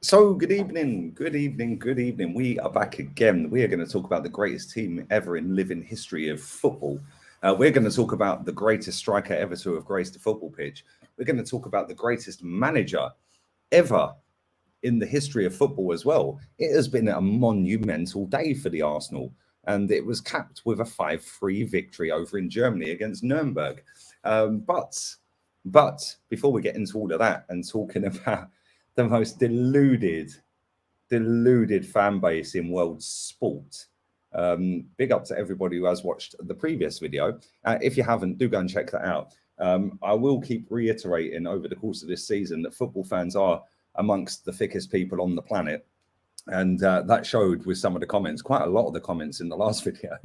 So good evening. We are back again. We are going to talk about the greatest team ever in living history of football. We're going to talk about the greatest striker ever to have graced a football pitch. We're going to talk about the greatest manager ever in the history of football as well. It has been a monumental day for the Arsenal, and it was capped with a 5-3 victory over in Germany against Nuremberg. But before we get into all of that and talking about the most deluded fan base in world sport. Big up to everybody who has watched the previous video. If you haven't, do go and check that out. I will keep reiterating over the course of this season that football fans are amongst the thickest people on the planet. And that showed with some of the comments, quite a lot of the comments in the last video.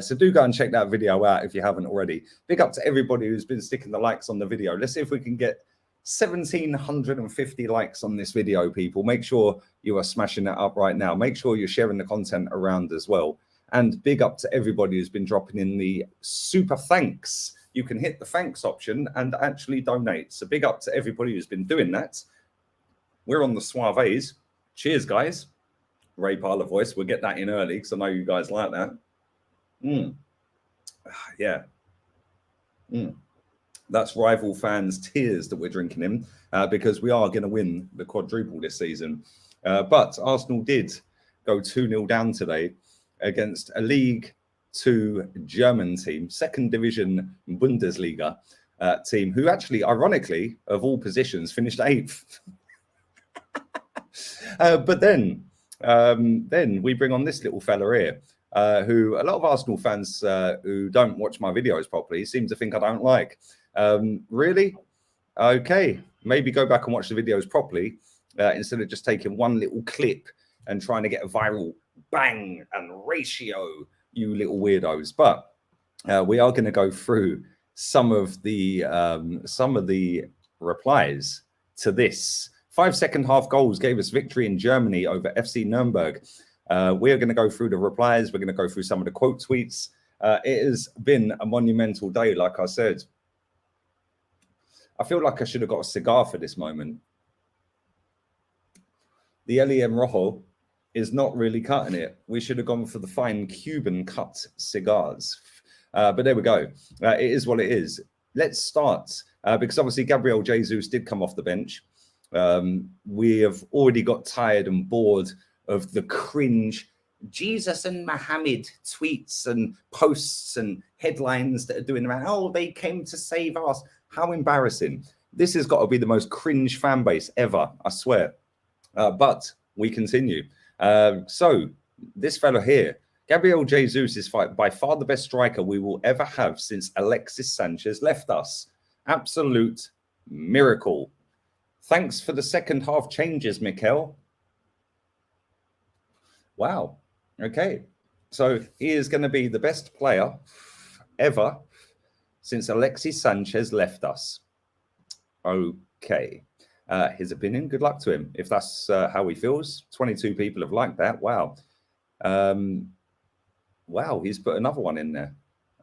So do go and check that video out if you haven't already. Big up to everybody who's been sticking the likes on the video. Let's see if we can get 1,750 likes on this video, people. Make sure you are smashing that up right now. Make sure you're sharing the content around as well. And big up to everybody who's been dropping in the super thanks. You can hit the thanks option and actually donate. So big up to everybody who's been doing that. We're on the Suaves. Cheers, guys. Ray Parlour voice. We'll get that in early because I know you guys like that. Yeah. That's rival fans' tears that we're drinking in because we are going to win the quadruple this season. But Arsenal did go 2-0 down today against a League 2 German team, second division Bundesliga team, who actually, ironically, of all positions, finished 8th. But then we bring on this little fella here, who a lot of Arsenal fans who don't watch my videos properly seem to think I don't like. Really? Okay, maybe go back and watch the videos properly instead of just taking one little clip and trying to get a viral bang and ratio, you little weirdos. But we are going to go through some of the replies to this. 5-second half goals gave us victory in Germany over FC Nuremberg. We are going to go through the replies. We're going to go through some of the quote tweets. It has been a monumental day, like I said. I feel like I should have got a cigar for this moment. The Lem Rojo is not really cutting it. We should have gone for the fine Cuban cut cigars. But there we go. It is what it is. Let's start because obviously Gabriel Jesus did come off the bench. We have already got tired and bored of the cringe Jesus and Muhammad tweets and posts and headlines that are doing around, oh, they came to save us. How embarrassing. This has got to be the most cringe fan base ever, I swear. But we continue. So this fella here, Gabriel Jesus is by far the best striker we will ever have since Alexis Sanchez left us. Absolute miracle. Thanks for the second half changes, Mikel. Wow. Okay. So he is going to be the best player ever since Alexis Sanchez left us. Okay. His opinion, good luck to him. If that's how he feels, 22 people have liked that. Wow. Wow, he's put another one in there.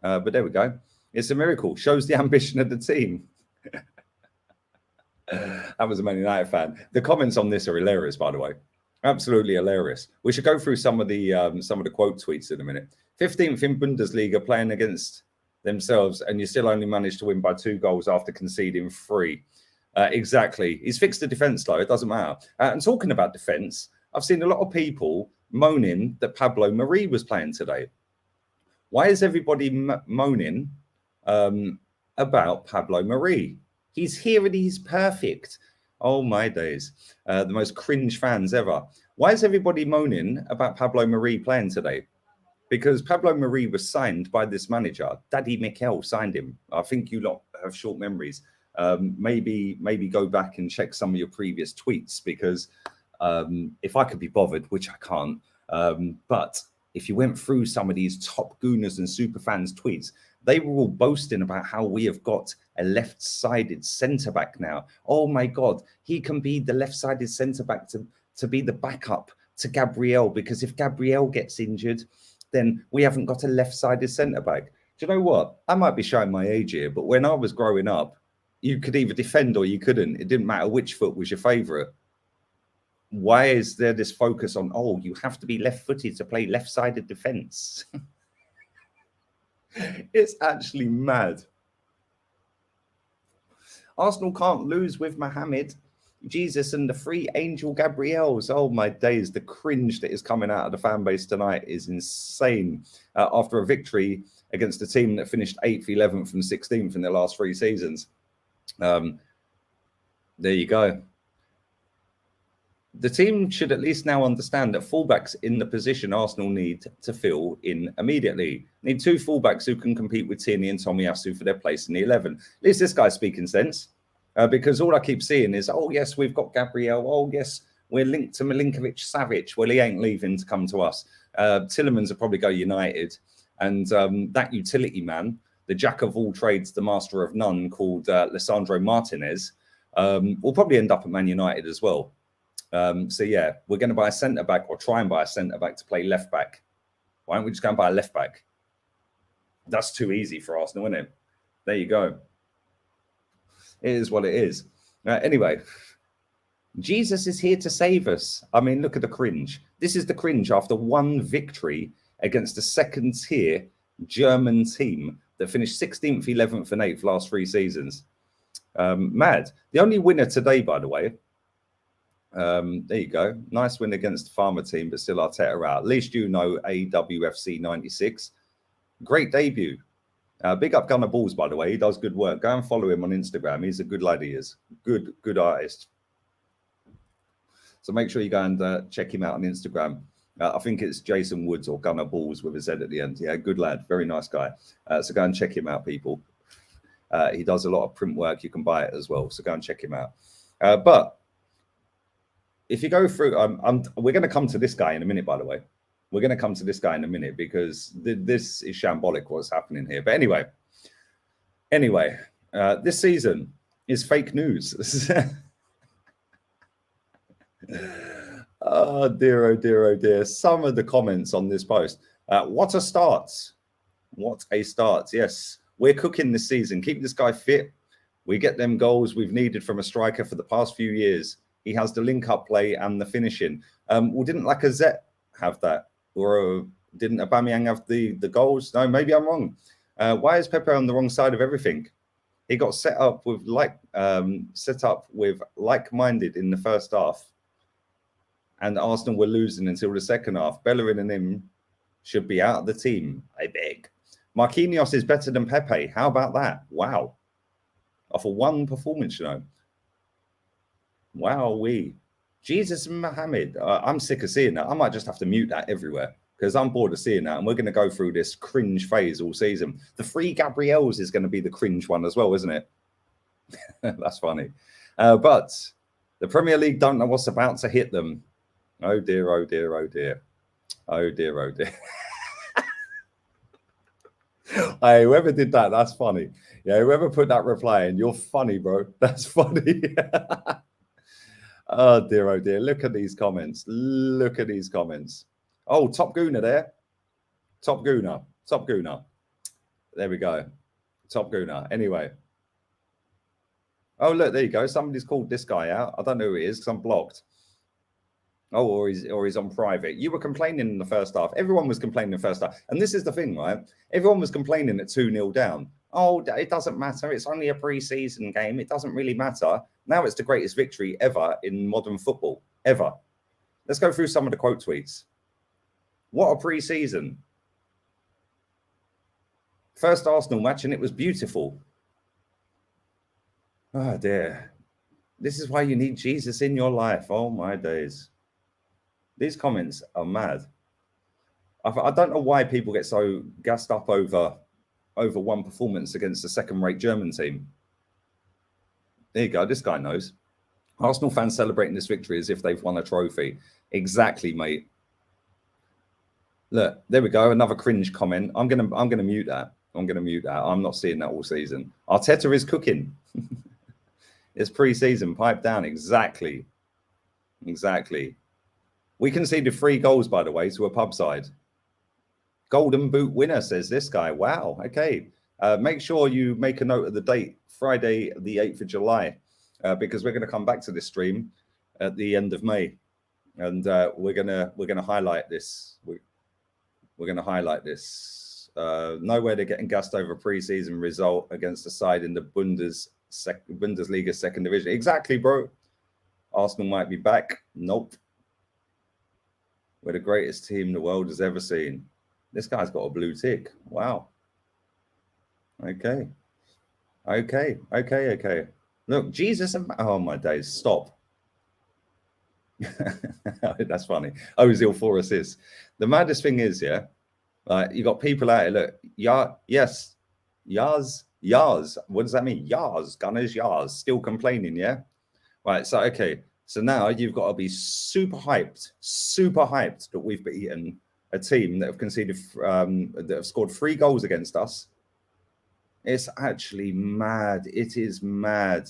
But there we go. It's a miracle. Shows the ambition of the team. That was a Man United fan. The comments on this are hilarious, by the way. Absolutely hilarious. We should go through some of the quote tweets in a minute. 15th in Bundesliga, playing against themselves, and you still only managed to win by 2 goals after conceding 3. Exactly. He's fixed the defence, though. It doesn't matter. And talking about defence, I've seen a lot of people moaning that Pablo Mari was playing today. Why is everybody moaning about Pablo Mari? He's here and he's perfect. Oh, my days. The most cringe fans ever. Why is everybody moaning about Pablo Mari playing today? Because Pablo Mari was signed by this manager. Daddy Mikel signed him. I think you lot have short memories. Maybe go back and check some of your previous tweets because if I could be bothered, which I can't, but if you went through some of these top gooners and super fans tweets, they were all boasting about how we have got a left-sided centre-back now. Oh, my God, he can be the left-sided centre-back to be the backup to Gabriel, because if Gabriel gets injured, then we haven't got a left-sided centre-back. Do you know what? I might be showing my age here, but when I was growing up, you could either defend or you couldn't. It didn't matter which foot was your favourite. Why is there this focus on, oh, you have to be left-footed to play left-sided defense? It's actually mad. Arsenal can't lose with Mohamed, Jesus, and the three angel Gabriels. Oh my days, the cringe that is coming out of the fan base tonight is insane. After a victory against a team that finished 8th, 11th, and 16th in their last 3 seasons. There you go. The team should at least now understand that fullbacks in the position Arsenal need to fill in immediately. Need 2 fullbacks who can compete with Tierney and Tomiyasu for their place in the 11. At least this guy's speaking sense. Because all I keep seeing is, oh, yes, we've got Gabriel. Oh, yes, we're linked to Milinkovic-Savic. Well, he ain't leaving to come to us. Tillemans will probably go United. And that utility man, the jack of all trades, the master of none, called Lisandro Martinez, will probably end up at Man United as well. So, yeah, we're going to buy a centre-back or try and buy a centre-back to play left-back. Why don't we just go and buy a left-back? That's too easy for Arsenal, isn't it? There you go. It is what it is. Anyway, Jesus is here to save us. I mean, look at the cringe. This is the cringe after 1 victory against a second-tier German team that finished 16th, 11th, and 8th last 3 seasons. Mad. The only winner today, by the way, there you go. Nice win against the Farmer team, but still Arteta out. At least you know AWFC 96. Great debut. Big up Gunner Balls, by the way. He does good work. Go and follow him on Instagram. He's a good lad, he is. Good artist. So make sure you go and check him out on Instagram. I think it's Jason Woods or Gunner Balls with a Z at the end. Yeah, good lad. Very nice guy. So go and check him out, people. He does a lot of print work. You can buy it as well. So go and check him out. But if you go through, we're going to come to this guy in a minute, by the way. We're going to come to this guy in a minute because this is shambolic what's happening here. But anyway, this season is fake news. Oh dear, oh dear, oh dear. Some of the comments on this post. What a start. What a start. Yes, we're cooking this season. Keep this guy fit. We get them goals we've needed from a striker for the past few years. He has the link-up play and the finishing. Well, didn't Lacazette have that? Or didn't Aubameyang have the goals? No, maybe I'm wrong. Why is Pepe on the wrong side of everything? He got set up with like-minded in the first half. And Arsenal were losing until the second half. Bellerin and him should be out of the team, I beg. Marquinhos is better than Pepe. How about that? Wow. Off of 1 performance, you know. Wow-wee. Jesus and Mohammed. I'm sick of seeing that. I might just have to mute that everywhere because I'm bored of seeing that. And we're going to go through this cringe phase all season. The 3 Gabriels is going to be the cringe one as well, isn't it? That's funny. But the Premier League don't know what's about to hit them. Oh, dear, oh, dear, oh, dear. Oh, dear, oh, dear. Hey, whoever did that, that's funny. Yeah, whoever put that reply in, you're funny, bro. That's funny. Oh dear, oh dear. Look at these comments. Look at these comments. Oh, Top Gooner there. Top Gooner. Top Gooner. There we go. Top Gooner. Anyway. Oh, look, there you go. Somebody's called this guy out. I don't know who it is because I'm blocked. Oh, or he's on private. You were complaining in the first half. Everyone was complaining in the first half. And this is the thing, right? Everyone was complaining at 2-0 down. Oh, it doesn't matter. It's only a pre-season game. It doesn't really matter. Now it's the greatest victory ever in modern football. Ever. Let's go through some of the quote tweets. What a pre-season. First Arsenal match and it was beautiful. Oh, dear. This is why you need Jesus in your life. Oh, my days. These comments are mad. I don't know why people get so gassed up over 1 performance against a second-rate German team. There you go. This guy knows. Arsenal fans celebrating this victory as if they've won a trophy. Exactly, mate. Look, there we go. Another cringe comment. I'm gonna mute that. I'm gonna mute that. I'm not seeing that all season. Arteta is cooking. It's pre-season. Pipe down. Exactly. Exactly. We conceded 3 goals, by the way, to a pub side. Golden Boot winner, says this guy. Wow. Okay. Make sure you make a note of the date, Friday, the 8th of July, because we're going to come back to this stream at the end of May. and we're gonna highlight this. We're gonna highlight this. Nowhere they're getting gassed over a preseason result against a side in the Bundesliga second division. Exactly, bro. Arsenal might be back. Nope. We're the greatest team the world has ever seen. This guy's got a blue tick. Wow. Okay. Look, Jesus, oh my days, stop. That's funny. Ozil 4 assists. The maddest thing is, yeah, you got people out here, look, yes, Yars. What does that mean? Yars, Gunners, Yars, still complaining, yeah? Right, so, okay. So now you've got to be super hyped that we've beaten a team that have conceded, that have scored 3 goals against us. It's actually mad. It is mad.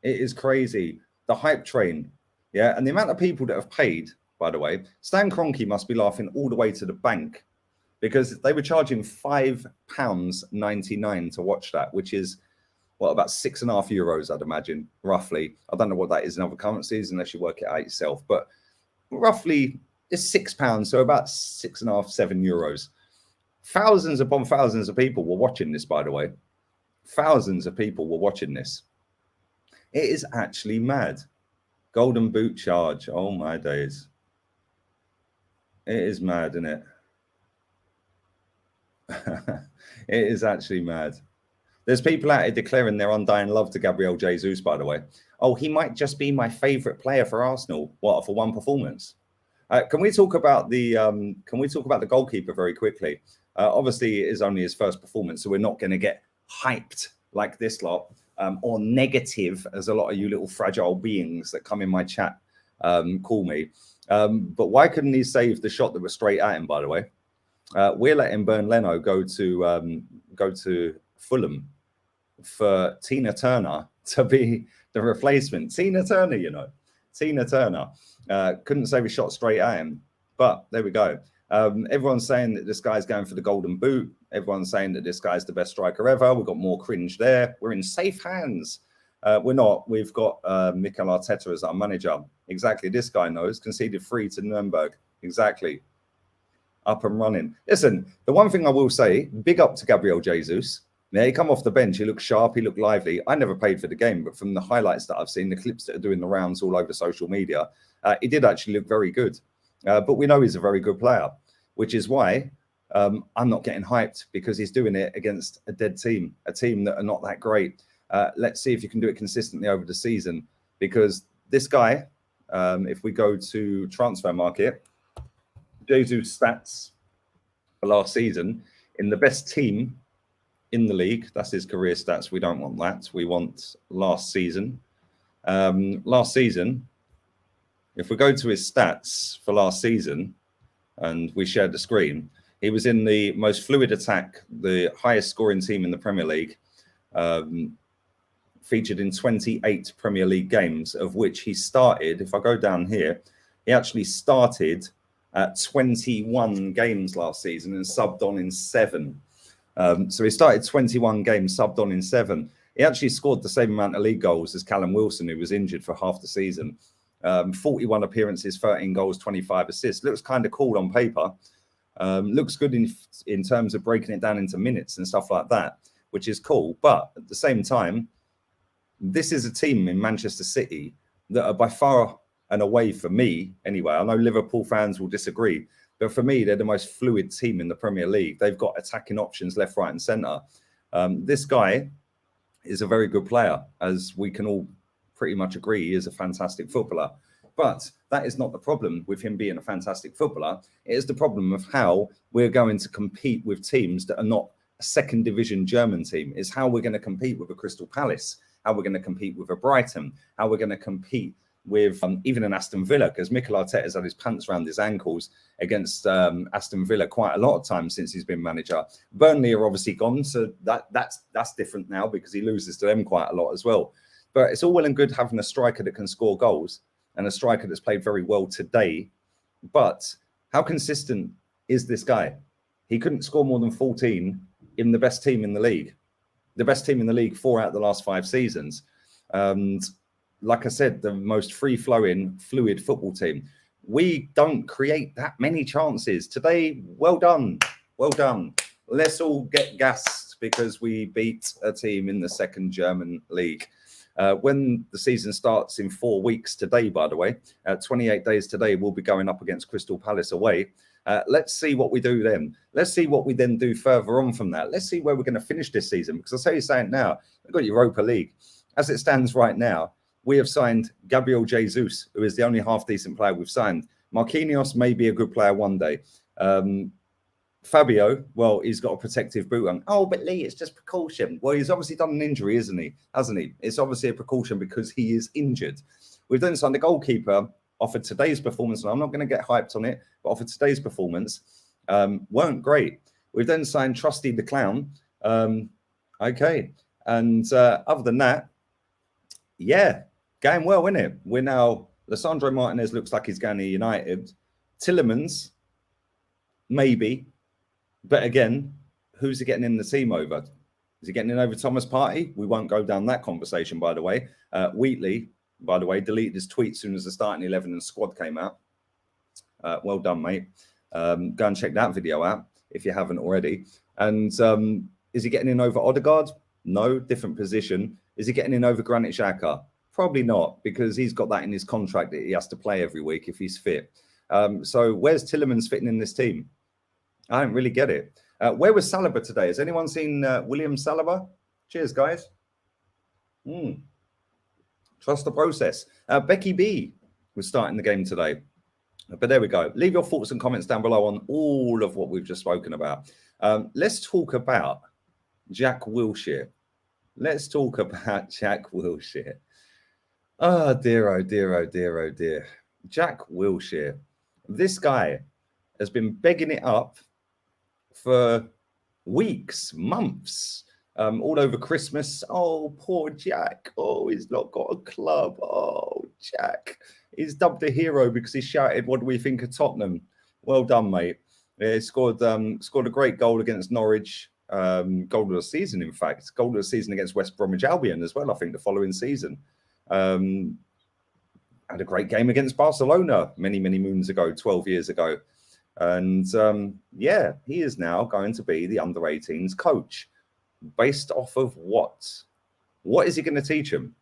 It is crazy. The hype train, yeah, and the amount of people that have paid, by the way, Stan Kroenke must be laughing all the way to the bank because they were charging £5.99 to watch that, which is, well, about €6.50, I'd imagine, roughly. I don't know what that is in other currencies unless you work it out yourself, but roughly it's £6, so about €6.50, €7. Thousands upon thousands of people were watching this, by the way. Thousands of people were watching this. It is actually mad. Golden boot charge. Oh my days. It is mad, isn't it? It is actually mad. There's people out here declaring their undying love to Gabriel Jesus, by the way. Oh, he might just be my favorite player for Arsenal. What, for one performance? Can we talk about the goalkeeper very quickly? Obviously, it is only his first performance, so we're not going to get hyped like this lot, or negative, as a lot of you little fragile beings that come in my chat call me. But why couldn't he save the shot that was straight at him, by the way? We're letting Bern Leno go to Fulham for Tina Turner to be the replacement. Tina Turner, you know. Tina Turner couldn't save a shot straight at him. But there we go. Everyone's saying that this guy's going for the golden boot. Everyone's saying that this guy's the best striker ever. We've got more cringe there. We're in safe hands. We're not. We've got Mikel Arteta as our manager. Exactly. This guy knows. Conceded 3 to Nuremberg. Exactly. Up and running. Listen, the one thing I will say, big up to Gabriel Jesus. Yeah, he come off the bench. He looked sharp. He looked lively. I never paid for the game, but from the highlights that I've seen, the clips that are doing the rounds all over social media, he did actually look very good. But we know he's a very good player, which is why I'm not getting hyped, because he's doing it against a dead team, a team that are not that great. Let's see if you can do it consistently over the season, because this guy, if we go to transfer market, Jesus stats for last season in the best team in the league. That's his career stats. We don't want that. We want last season. Last season, if we go to his stats for last season and we share the screen, he was in the most fluid attack, the highest scoring team in the Premier League, featured in 28 Premier League games, of which he started, if I go down here, he actually started at 21 games last season and subbed on in 7. So he started 21 games, subbed on in 7. He actually scored the same amount of league goals as Callum Wilson, who was injured for half the season. 41 appearances, 13 goals, 25 assists. Looks kind of cool on paper. Looks good in terms of breaking it down into minutes and stuff like that, which is cool. But at the same time, this is a team in Manchester City that are by far and away, for me anyway, I know Liverpool fans will disagree, but for me, they're the most fluid team in the Premier League. They've got attacking options left, right, and centre. This guy is a very good player, as we can all pretty much agree. He is a fantastic footballer. But that is not the problem with him being a fantastic footballer. It is the problem of how we're going to compete with teams that are not a second division German team. It's how we're going to compete with a Crystal Palace, how we're going to compete with a Brighton, how we're going to compete with even an Aston Villa, because Mikel Arteta's had his pants around his ankles against Aston Villa quite a lot of times since he's been manager. Burnley are obviously gone, so that's different now, because he loses to them quite a lot as well. But it's all well and good having a striker that can score goals and a striker that's played very well today. But how consistent is this guy? He couldn't score more than 14 in the best team in the league. The best team in the league 4 out of the last 5 seasons. And like I said, the most free-flowing, fluid football team. We don't create that many chances. Today, well done. Well done. Let's all get gassed because we beat a team in the second German league. When the season starts in 4 weeks today, by the way, 28 days today, we'll be going up against Crystal Palace away. Let's see what we do then. Let's see what we then do further on from that. Let's see where we're going to finish this season. Because I'll tell you something now, we've got Europa League. As it stands right now, we have signed Gabriel Jesus, who is the only half-decent player we've signed. Marquinhos may be a good player one day. Fabio, well, he's got a protective boot on. Oh, but Lee, it's just precaution. Well, he's obviously done an injury, isn't he? Hasn't he? It's obviously a precaution because he is injured. We've then signed the goalkeeper off of today's performance, and I'm not going to get hyped on it, but off of today's performance, weren't great. We've then signed Trusty the Clown. Okay. And other than that, yeah, going well, isn't it? We're now, Lissandro Martinez looks like he's going to United. Tillemans, maybe. But again, who's he getting in the team over? Is he getting in over Thomas Partey? We won't go down that conversation, by the way. Wheatley, by the way, deleted his tweet as soon as the starting 11 and squad came out. Well done, mate. Go and check that video out if you haven't already. And is he getting in over Odegaard? No, different position. Is he getting in over Granit Xhaka? Probably not, because he's got that in his contract that he has to play every week if he's fit. So where's Tillemans fitting in this team? I don't really get it. Where was Saliba today? Has anyone seen William Saliba? Cheers, guys. Trust the process. Becky B was starting the game today. But there we go. Leave your thoughts and comments down below on all of what we've just spoken about. Let's talk about Jack Wilshere. Let's talk about Jack Wilshere. Oh, dear, oh, dear, oh, dear, oh, dear. Jack Wilshere. This guy has been begging it up for weeks, months, all over Christmas. Oh, poor Jack. Oh, he's not got a club. Oh, Jack. He's dubbed a hero because he shouted, "What do we think of Tottenham?" Well done, mate. He scored a great goal against Norwich. Goal of the season, in fact. Goal of the season against West Bromwich Albion as well, I think, the following season. Had a great game against Barcelona many, many moons ago, 12 years ago. And yeah, he is now going to be the under-18s coach. Based off of what? What is he going to teach him?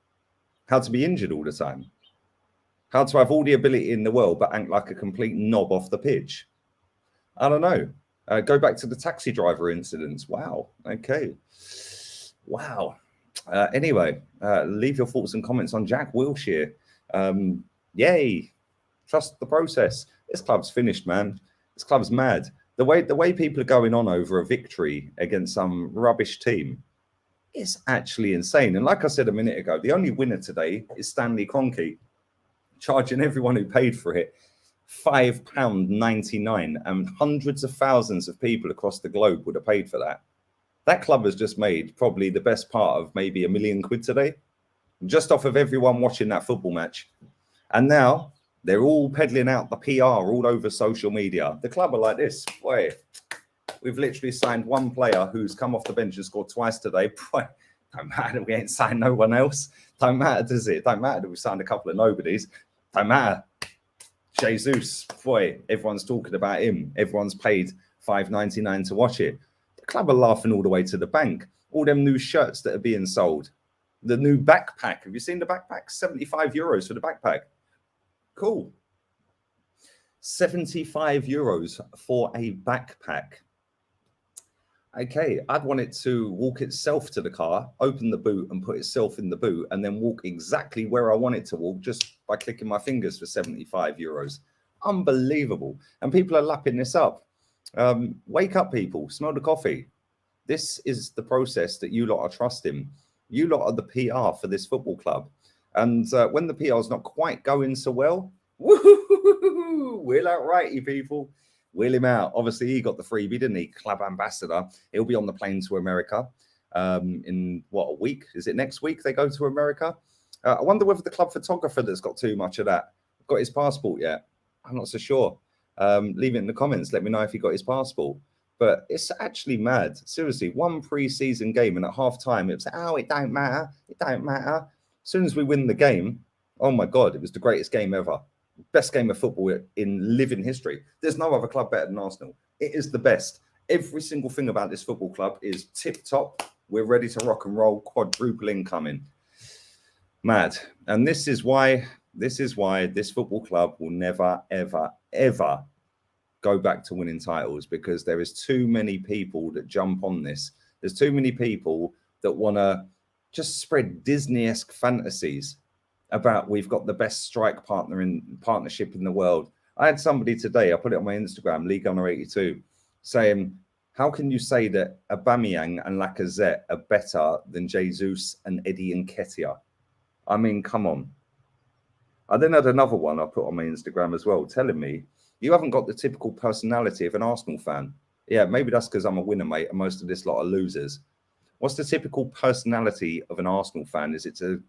How to be injured all the time? How to have all the ability in the world but act like a complete knob off the pitch? I don't know. Go back to the taxi driver incidents. Wow. Okay. Wow. Anyway, leave your thoughts and comments on Jack Wilshere. Yay. Trust the process. This club's finished, man. This club's mad. The way people are going on over a victory against some rubbish team is actually insane. And like I said a minute ago, the only winner today is Stanley Kroenke, charging everyone who paid for it £5.99, and hundreds of thousands of people across the globe would have paid for that. That club has just made probably the best part of maybe £1 million today, just off of everyone watching that football match. And now they're all peddling out the PR all over social media. The club are like this. Boy, we've literally signed one player who's come off the bench and scored twice today. Boy, don't matter, we ain't signed no one else. Don't matter, does it? Don't matter that we've signed a couple of nobodies. Don't matter. Jesus, boy, everyone's talking about him. Everyone's paid $5.99 to watch it. The club are laughing all the way to the bank. All them new shirts that are being sold. The new backpack. Have you seen the backpack? €75 for the backpack. Cool. €75 for a backpack. Okay, I'd want it to walk itself to the car, open the boot and put itself in the boot, and then walk exactly where I want it to walk just by clicking my fingers for €75. Unbelievable. And people are lapping this up. Wake up, people. Smell the coffee. This is the process that you lot are trusting. You lot are the PR for this football club. And when the PR is not quite going so well, woo-hoo-hoo-hoo-hoo, we'll outright you people. Wheel him out. Obviously, he got the freebie, didn't he? Club ambassador. He'll be on the plane to America in, what, a week? Is it next week they go to America? I wonder whether the club photographer that's got too much of that got his passport yet. I'm not so sure. Leave it in the comments. Let me know if he got his passport. But it's actually mad. Seriously, one pre-season game, and at half-time, it was, oh, it don't matter. It don't matter. As soon as we win the game, oh, my God, it was the greatest game ever. best game of football in living history. There's no other club better than Arsenal. It is the best. Every single thing about this football club is tip top. We're ready to rock and roll. Quadruple incoming. Mad. And this is why this football club will never, ever, ever go back to winning titles, because there is too many people that jump on this. There's too many people that want to just spread Disney-esque fantasies about we've got the best strike partnership in the world. I had somebody today, I put it on my Instagram, League Gunner 82, saying, how can you say that Aubameyang and Lacazette are better than Jesus and Eddie Nketiah? I mean, come on. I then had another one I put on my Instagram as well, telling me, you haven't got the typical personality of an Arsenal fan. Yeah, maybe that's because I'm a winner, mate, and most of this lot are losers. What's the typical personality of an Arsenal fan? Is it to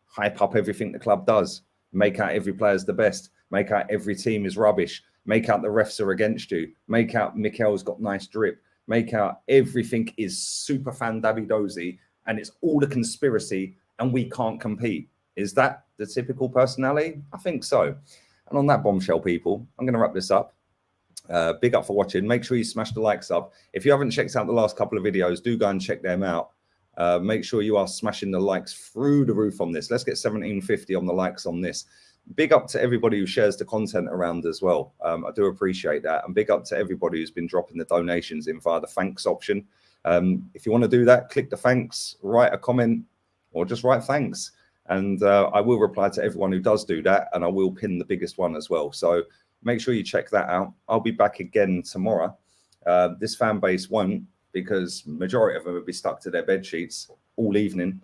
hype up everything the club does, make out every player's the best, make out every team is rubbish, make out the refs are against you, make out Mikel's got nice drip, make out everything is super fan dabby-dozy and it's all a conspiracy and we can't compete? Is that the typical personality? I think so. And on that bombshell, people, I'm going to wrap this up. Big up for watching. Make sure you smash the likes up. If you haven't checked out the last couple of videos, do go and check them out. Make sure you are smashing the likes through the roof on this. Let's get 1750 on the likes on this. Big up to everybody who shares the content around as well. I do appreciate that. And big up to everybody who's been dropping the donations in via the thanks option. If you want to do that, click the thanks, write a comment, or just write thanks. And I will reply to everyone who does do that, and I will pin the biggest one as well. So make sure you check that out. I'll be back again tomorrow. This fan base won't, because majority of them will be stuck to their bed sheets all evening.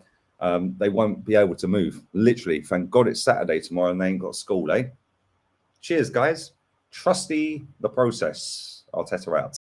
They won't be able to move. Literally, thank God it's Saturday tomorrow and they ain't got school, eh? Cheers, guys. Trusty the process. Arteta out.